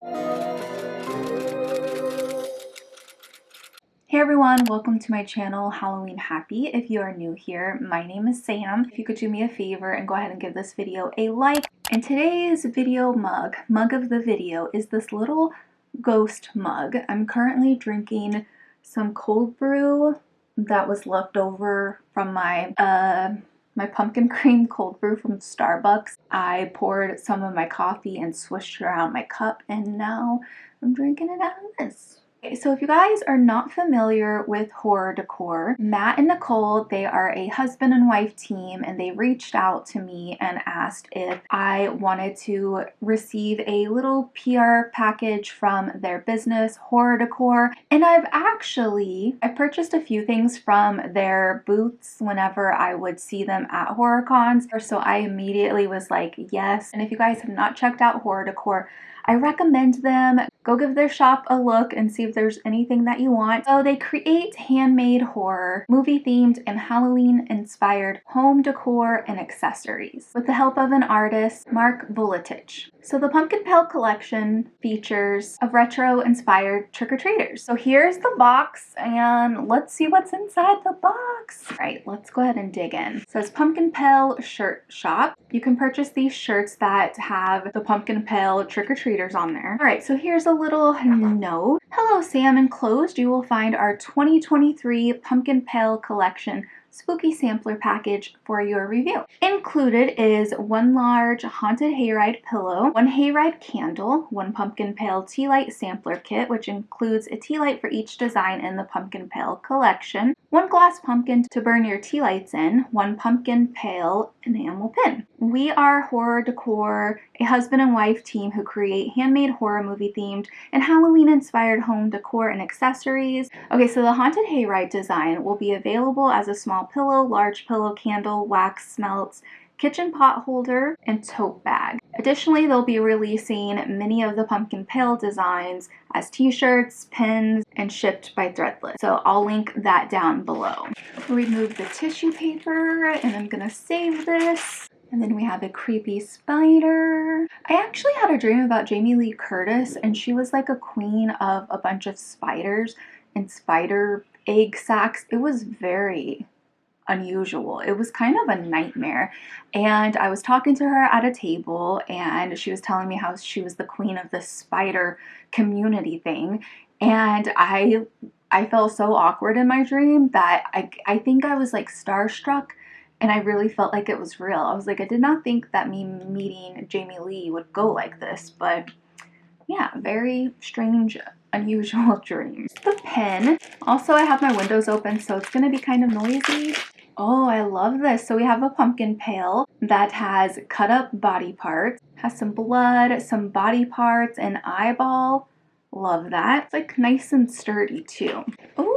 Hey everyone, welcome to my channel, Halloween Happy. If you are new here, my name is Sam. If you could do me a favor and go ahead and give this video a like. And today's video mug of the video, is this little ghost mug. I'm currently drinking some cold brew that was left over from my pumpkin cream cold brew from Starbucks. I poured some of my coffee and swished around my cup, and now I'm drinking it out of this. Okay, so if you guys are not familiar with horror decor, Matt and Nicole, they are a husband and wife team, and they reached out to me and asked if I wanted to receive a little PR package from their business, Horror Decor. And I purchased a few things from their booths whenever I would see them at horror cons. So I immediately was like, yes. And if you guys have not checked out Horror Decor, I recommend them. Go give their shop a look and see if there's anything that you want. So they create handmade horror, movie-themed, and Halloween-inspired home decor and accessories with the help of an artist, Mark Vuletich. So the Pumpkin Pale collection features of retro-inspired trick-or-treaters. So here's the box, and let's see what's inside the box. All right, let's go ahead and dig in. It says Pumpkin Pale Shirt Shop. You can purchase these shirts that have the Pumpkin Pale trick-or-treaters on there. All right, so here's a little note. Hello, Sam. Enclosed, you will find our 2023 Pumpkin Pale collection spooky sampler package for your review. Included is one large haunted hayride pillow, one hayride candle, one pumpkin pale tea light sampler kit, which includes a tea light for each design in the Pumpkin Pale collection, one glass pumpkin to burn your tea lights in, one pumpkin pale enamel pin. We are Horror Decor, a husband and wife team who create handmade horror movie themed and Halloween inspired home decor and accessories. Okay, so the haunted hayride design will be available as a small pillow, large pillow, candle, wax melts, kitchen pot holder, and tote bag. Additionally, they'll be releasing many of the Pumpkin Pale designs as t-shirts, pins, and shipped by Threadless. So I'll link that down below. Remove the tissue paper, and I'm gonna save this. And then we have a creepy spider. I actually had a dream about Jamie Lee Curtis, and she was like a queen of a bunch of spiders and spider egg sacs. It was very unusual. It was kind of a nightmare. And I was talking to her at a table, and she was telling me how she was the queen of the spider community thing. And I felt so awkward in my dream that I think I was like starstruck. And I really felt like it was real. I was like, I did not think that me meeting Jamie Lee would go like this, but yeah, very strange, unusual dreams. The pen. Also, I have my windows open, so it's gonna be kind of noisy. Oh, I love this. So we have a pumpkin pail that has cut up body parts, has some blood, some body parts, an eyeball. Love that. It's like nice and sturdy too. Ooh.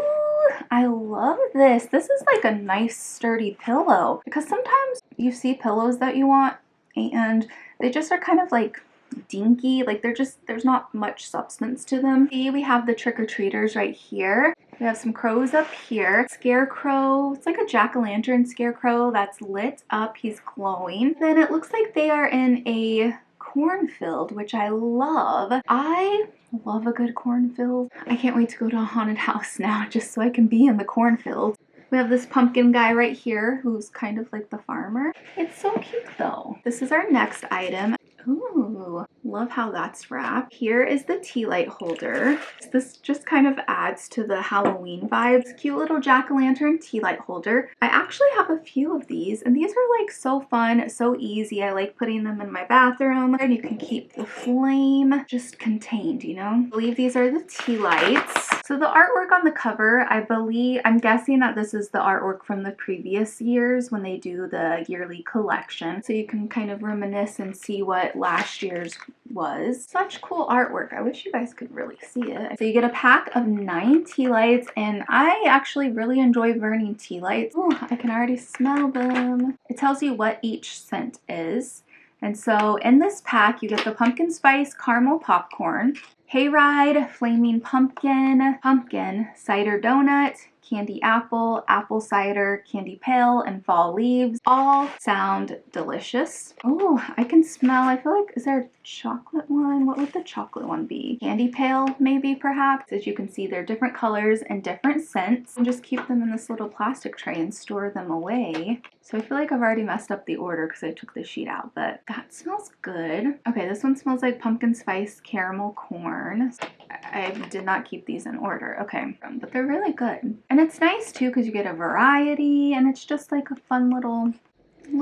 I love this. This is like a nice sturdy pillow, because sometimes you see pillows that you want and they just are kind of like dinky, like there's not much substance to them. See, we have the trick-or-treaters right here. We have some crows up here. Scarecrow, it's like a jack-o'-lantern scarecrow that's lit up. He's glowing. Then it looks like they are in a cornfield, which I love. I love a good cornfield. I can't wait to go to a haunted house now just so I can be in the cornfield. We have this pumpkin guy right here who's kind of like the farmer. It's so cute though. This is our next item. Ooh, love how that's wrapped. Here is the tea light holder. This just kind of adds to the Halloween vibes. Cute little jack-o'-lantern tea light holder. I actually have a few of these, and these are like so fun, so easy. I like putting them in my bathroom, and you can keep the flame just contained, you know? I believe these are the tea lights. So the artwork on the cover, I'm guessing that this is the artwork from the previous years when they do the yearly collection. So you can kind of reminisce and see what last year's was. Such cool artwork. I wish you guys could really see it. So you get a pack of 9 tea lights, and I actually really enjoy burning tea lights. Ooh, I can already smell them. It tells you what each scent is. And so in this pack, you get the pumpkin spice caramel popcorn, hayride, flaming pumpkin, pumpkin cider donut, candy apple, apple cider, candy pale, and fall leaves. All sound delicious. Oh, I can smell, I feel like, is there a chocolate one? What would the chocolate one be? Candy pale, maybe, perhaps. As you can see, they're different colors and different scents. And just keep them in this little plastic tray and store them away. So I feel like I've already messed up the order because I took the sheet out, but that smells good. Okay, this one smells like pumpkin spice caramel corn. I did not keep these in order. Okay, but they're really good. And it's nice too because you get a variety and it's just like a fun little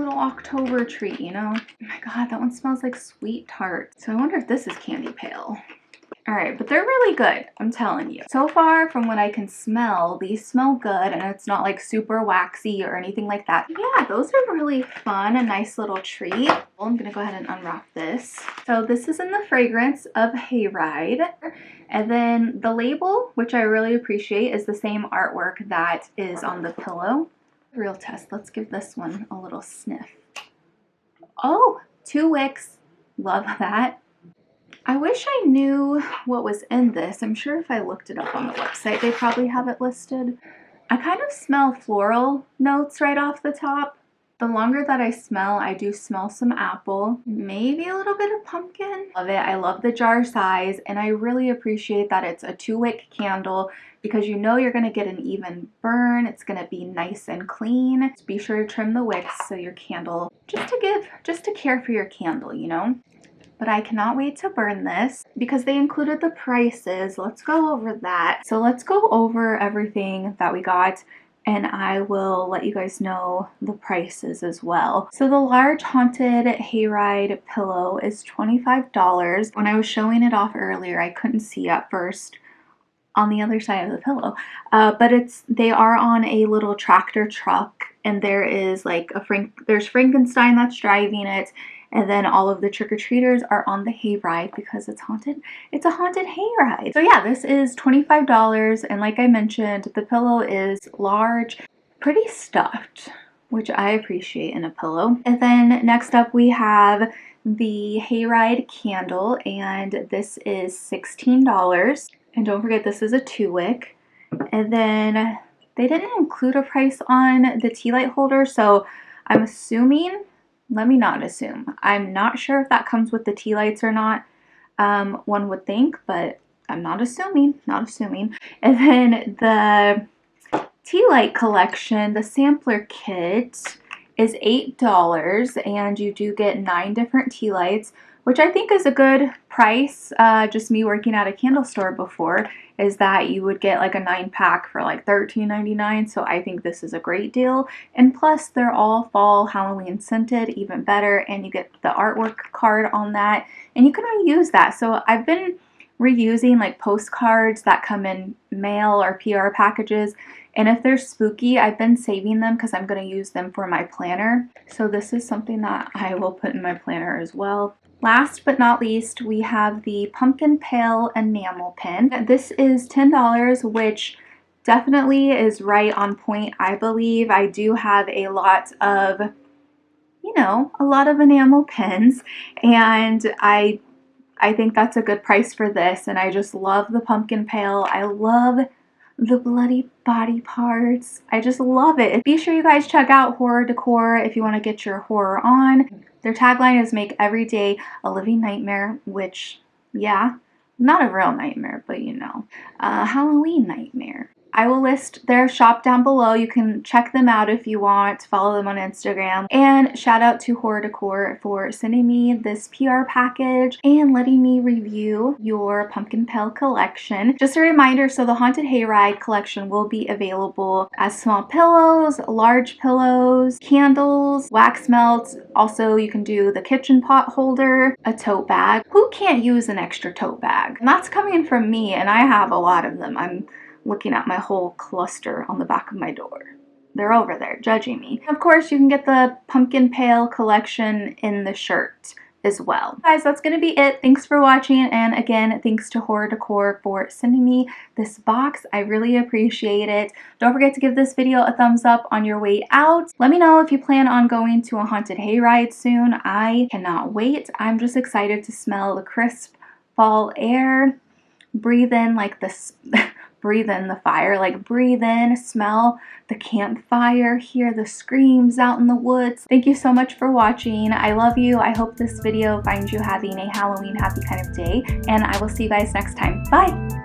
October treat, you know? Oh my god, that one smells like sweet tart. So I wonder if this is candy pale. All right, but they're really good, I'm telling you. So far, from what I can smell, these smell good, and it's not like super waxy or anything like that. Yeah, those are really fun, a nice little treat. Well, I'm gonna go ahead and unwrap this. So this is in the fragrance of Hayride. And then the label, which I really appreciate, is the same artwork that is on the pillow. Real test, let's give this one a little sniff. Oh, 2 wicks, love that. I wish I knew what was in this. I'm sure if I looked it up on the website, they probably have it listed. I kind of smell floral notes right off the top. The longer that I smell, I do smell some apple, maybe a little bit of pumpkin. Love it. I love the jar size, and I really appreciate that it's a 2-wick candle because you know you're going to get an even burn. It's going to be nice and clean. Just be sure to trim the wicks so your candle, just to care for your candle, you know? But I cannot wait to burn this because they included the prices. Let's go over that. So let's go over everything that we got and I will let you guys know the prices as well. So the large haunted hayride pillow is $25. When I was showing it off earlier, I couldn't see at first on the other side of the pillow, but they are on a little tractor truck, and there is like there's Frankenstein that's driving it. And then all of the trick-or-treaters are on the hayride because it's haunted. It's a haunted hayride. So yeah, this is $25. And like I mentioned, the pillow is large, pretty stuffed, which I appreciate in a pillow. And then next up we have the hayride candle, and this is $16. And don't forget, this is a 2-wick. And then they didn't include a price on the tea light holder, so I'm assuming, let me not assume. I'm not sure if that comes with the tea lights or not. One would think, but I'm not assuming, And then the tea light collection, the sampler kit, is $8, and you do get 9 different tea lights, which I think is a good price. Just me working at a candle store before, is that you would get like a 9-pack for like $13.99. So I think this is a great deal. And plus they're all fall Halloween scented, even better. And you get the artwork card on that, and you can reuse that. So I've been reusing like postcards that come in mail or PR packages. And if they're spooky, I've been saving them because I'm going to use them for my planner. So this is something that I will put in my planner as well. Last but not least, we have the Pumpkin Pale Enamel Pin. This is $10, which definitely is right on point, I believe. I do have a lot of, enamel pins, and I think that's a good price for this, and I just love the pumpkin pale. I love the bloody body parts. I just love it. Be sure you guys check out Horror Decor if you want to get your horror on. Their tagline is "Make every day a living nightmare," which, yeah, not a real nightmare, but a Halloween nightmare. I will list their shop down below. You can check them out if you want. Follow them on Instagram. And shout out to Horror Decor for sending me this PR package and letting me review your Pumpkin Pale collection. Just a reminder, so the Haunted Hayride collection will be available as small pillows, large pillows, candles, wax melts. Also, you can do the kitchen pot holder, a tote bag. Who can't use an extra tote bag? And that's coming from me, and I have a lot of them. I'm looking at my whole cluster on the back of my door. They're over there judging me. Of course, you can get the Pumpkin Pale collection in the shirt as well. Guys, that's gonna be it. Thanks for watching, and again, thanks to Horror Decor for sending me this box. I really appreciate it. Don't forget to give this video a thumbs up on your way out. Let me know if you plan on going to a haunted hayride soon. I cannot wait. I'm just excited to smell the crisp fall air, breathe in like this breathe in the fire, like breathe in, smell the campfire, hear the screams out in the woods. Thank you so much for watching. I love you. I hope this video finds you having a Halloween happy kind of day, and I will see you guys next time. Bye!